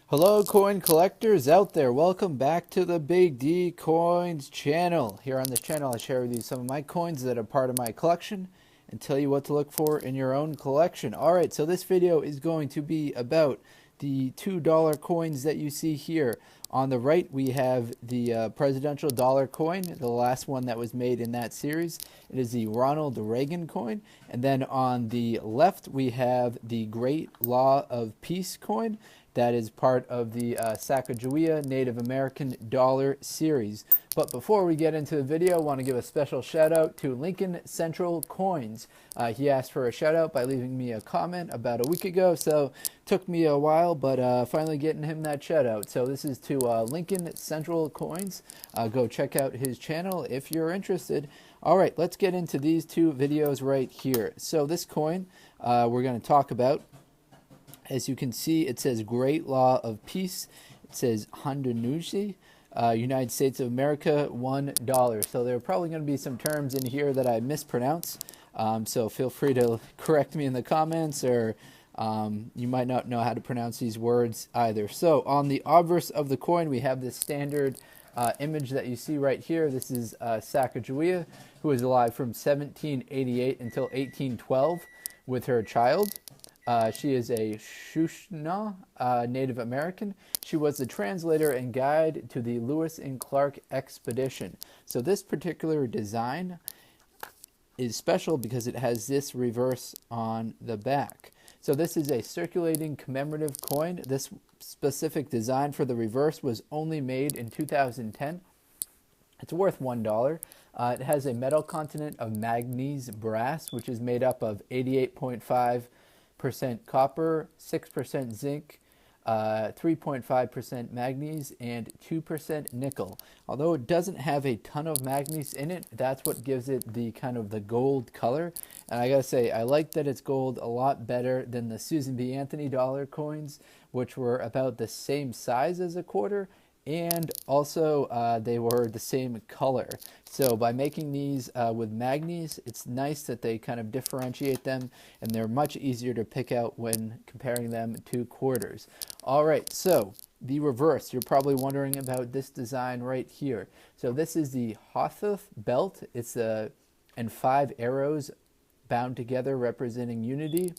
Hello coin collectors out there, welcome back to the Big D Coins channel. Here on this channel I share with you some of my coins that are part of my collection and tell you what to look for in your own collection. Alright, so this video is going to be about the $2 coins that you see here. On the right we have the presidential dollar coin, the last one that was made in that series. It is the Ronald Reagan coin. And then on the left we have the Great Law of Peace coin. That is part of the Sacagawea Native American dollar series. But before we get into the video, I want to give a special shout out to Lincoln Central Coins. He asked for a shout out by leaving me a comment about a week ago, so took me a while, but finally getting him that shout out. So this is to Lincoln Central Coins. Go check out his channel if you're interested. All right, let's get into these two videos right here. So this coin we're going to talk about. As you can see, it says Great Law of Peace. It says Haudenosaunee, United States of America, $1. So there are probably going to be some terms in here that I mispronounce. So feel free to correct me in the comments, or you might not know how to pronounce these words either. So on the obverse of the coin, we have this standard image that you see right here. This is Sacagawea, who was alive from 1788 until 1812 with her child. She is a Shoshone Native American. She was the translator and guide to the Lewis and Clark expedition. So this particular design is special because it has this reverse on the back. So this is a circulating commemorative coin. This specific design for the reverse was only made in 2010. It's worth $1. It has a metal content of manganese brass, which is made up of 88.5% copper, 6% zinc, 3.5% manganese, and 2% nickel. Although it doesn't have a ton of manganese in it, that's what gives it the kind of the gold color. And I gotta say, I like that it's gold a lot better than the Susan B. Anthony dollar coins, which were about the same size as a quarter, and also they were the same color. So by making these with manganese, it's nice that they kind of differentiate them, and they're much easier to pick out when comparing them to quarters. All right, so the reverse, you're probably wondering about this design right here. So this is the Hiawatha Belt. It's and 5 arrows bound together representing unity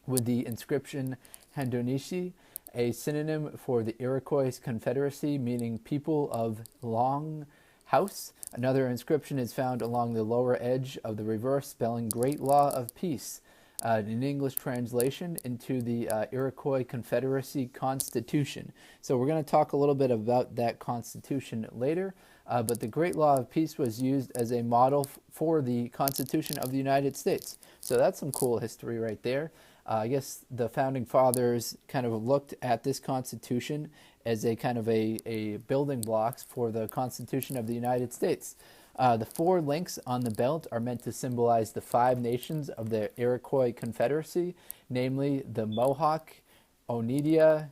with the inscription Haudenosaunee, a synonym for the Iroquois Confederacy, meaning people of Longhouse. Another inscription is found along the lower edge of the reverse, spelling Great Law of Peace, an English translation into the Iroquois Confederacy Constitution. So we're going to talk a little bit about that Constitution later, but the Great Law of Peace was used as a model for the Constitution of the United States. So that's some cool history right there. I guess the founding fathers kind of looked at this Constitution as a kind of a building blocks for the Constitution of the United States. The 4 links on the belt are meant to symbolize the 5 nations of the Iroquois Confederacy, namely the Mohawk, Oneida,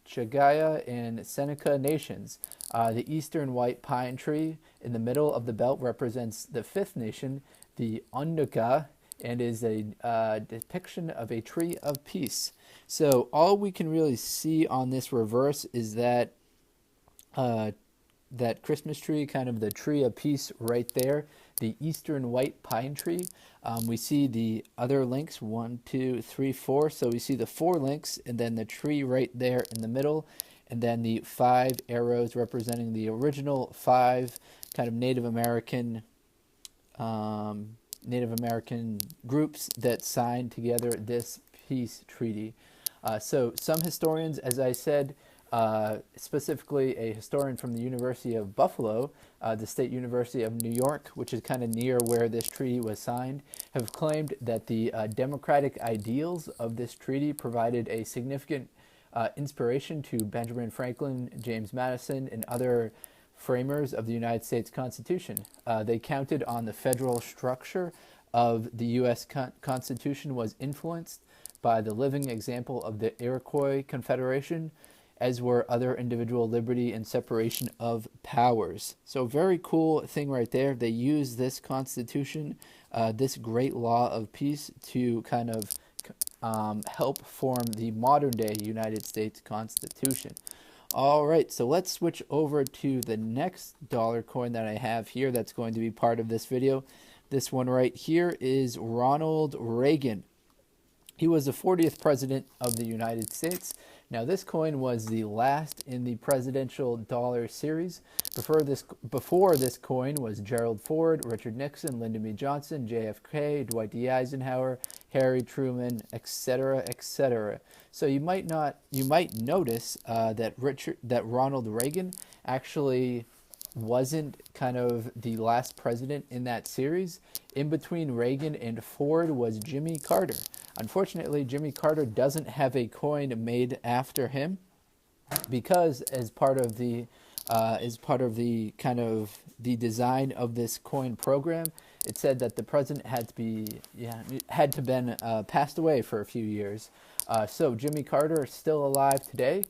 Cayuga and Seneca Nations. The eastern white pine tree in the middle of the belt represents the 5th nation, the Onondaga, and is a depiction of a tree of peace. So all we can really see on this reverse is that that Christmas tree, kind of the tree of peace right there, the eastern white pine tree. We see the other links, 1, 2, 3, 4. So we see the 4 links, and then the tree right there in the middle, and then the 5 arrows representing the original 5 kind of Native American groups that signed together this peace treaty. So some historians, as I said, specifically a historian from the University of Buffalo, the State University of New York, which is kind of near where this treaty was signed, have claimed that the democratic ideals of this treaty provided a significant inspiration to Benjamin Franklin, James Madison, and other framers of the United States Constitution. They counted on the federal structure of the U.S. Constitution was influenced by the living example of the Iroquois Confederation, as were other individual liberty and separation of powers. So very cool thing right there. They use this Constitution, this Great Law of Peace, to kind of help form the modern-day United States Constitution. All right, so let's switch over to the next dollar coin that I have here that's going to be part of this video. This one right here is Ronald Reagan. He was the 40th president of the United States. Now, this coin was the last in the presidential dollar series. Before this coin was Gerald Ford, Richard Nixon, Lyndon B. Johnson, JFK, Dwight D. Eisenhower, Harry Truman, etc., etc. So you might notice that Ronald Reagan actually wasn't kind of the last president in that series. In between Reagan and Ford was Jimmy Carter. Unfortunately, Jimmy Carter doesn't have a coin made after him because as part of the kind of the design of this coin program, it said that the president had to been passed away for a few years. So Jimmy Carter is still alive today.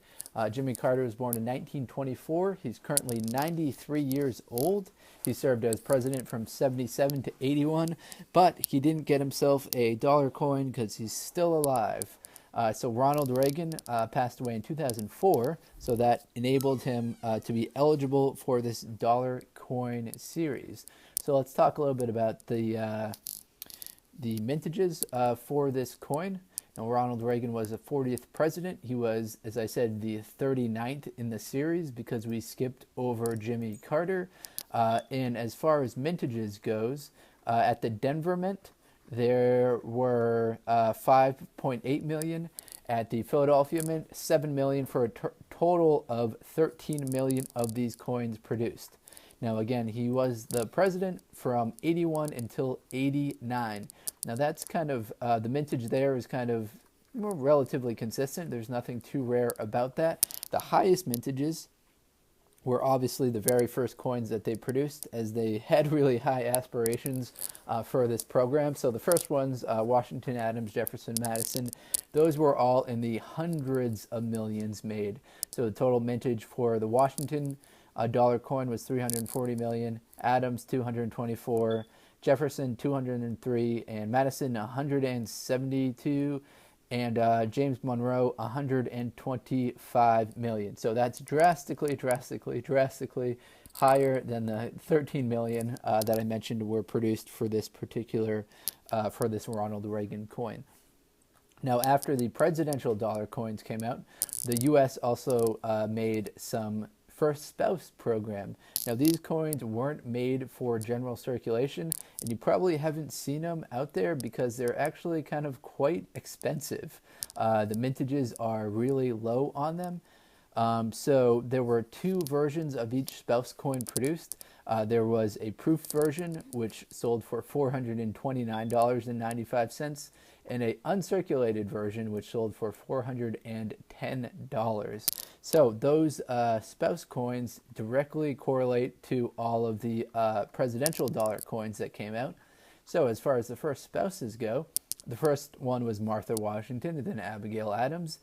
Jimmy Carter was born in 1924. He's currently 93 years old. He served as president from 77 to 81, but he didn't get himself a dollar coin because he's still alive. So Ronald Reagan passed away in 2004, so that enabled him to be eligible for this dollar coin series. So let's talk a little bit about the mintages for this coin. Now, Ronald Reagan was the 40th president. He was, as I said, the 39th in the series because we skipped over Jimmy Carter. And as far as mintages goes, at the Denver Mint, there were 5.8 million. At the Philadelphia Mint, 7 million for a total of 13 million of these coins produced. Now, again, he was the president from 81 until 89. Now, that's kind of, the mintage there is kind of more relatively consistent. There's nothing too rare about that. The highest mintages were obviously the very first coins that they produced, as they had really high aspirations for this program. So the first ones, Washington, Adams, Jefferson, Madison, those were all in the hundreds of millions made. So the total mintage for the Washington dollar coin was 340 million, Adams 224, Jefferson 203, and Madison 172, and James Monroe 125 million. So that's drastically higher than the 13 million that I mentioned were produced for this particular, for this Ronald Reagan coin. Now, after the presidential dollar coins came out, the U.S. also made some first spouse program. Now, these coins weren't made for general circulation, and you probably haven't seen them out there because they're actually kind of quite expensive. The mintages are really low on them. So there were two versions of each spouse coin produced. There was a proof version, which sold for $429.95, and a uncirculated version, which sold for $410. So those spouse coins directly correlate to all of the presidential dollar coins that came out. So as far as the first spouses go, the first one was Martha Washington, then Abigail Adams,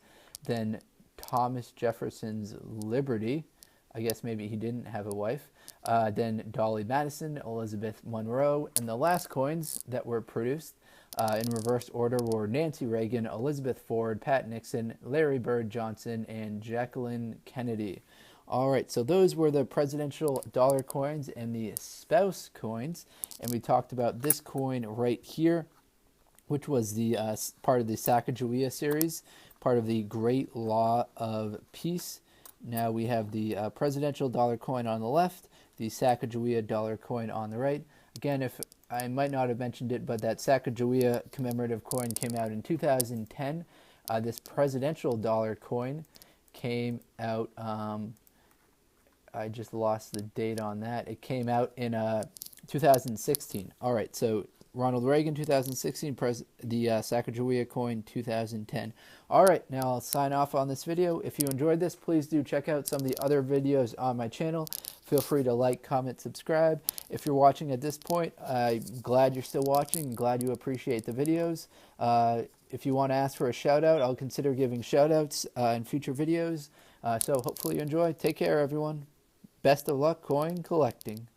then Thomas Jefferson's Liberty. I guess maybe he didn't have a wife. Then Dolly Madison, Elizabeth Monroe, and the last coins that were produced in reverse order were Nancy Reagan, Elizabeth Ford, Pat Nixon, Larry Bird Johnson, and Jacqueline Kennedy. All right, so those were the presidential dollar coins and the spouse coins, and we talked about this coin right here, which was the part of the Sacagawea series, part of the Great Law of Peace. Now we have the presidential dollar coin on the left, the Sacagawea dollar coin on the right. Again, if I might not have mentioned it, but that Sacagawea commemorative coin came out in 2010. This presidential dollar coin came out, I just lost the date on that. It came out in 2016. All right, so Ronald Reagan 2016, the Sacagawea coin 2010. All right, now I'll sign off on this video. If you enjoyed this, please do check out some of the other videos on my channel. Feel free to like, comment, subscribe. If you're watching at this point, I'm glad you're still watching and glad you appreciate the videos. If you want to ask for a shout out, I'll consider giving shout outs in future videos. So hopefully you enjoy. Take care, everyone. Best of luck coin collecting.